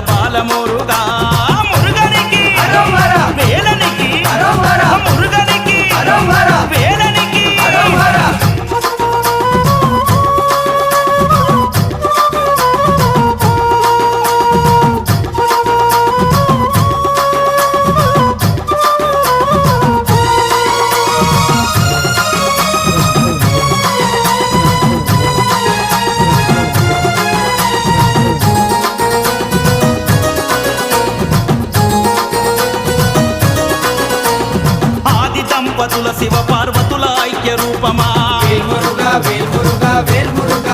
బాలమురుగా మురుగనికి వేలనికి మురుగనికి వేలనికి ఆది దంపతుల శివ పార్వతుల ఐక్య రూపమా వేల్మురుగా వేల్మురుగా వేల్మురుగా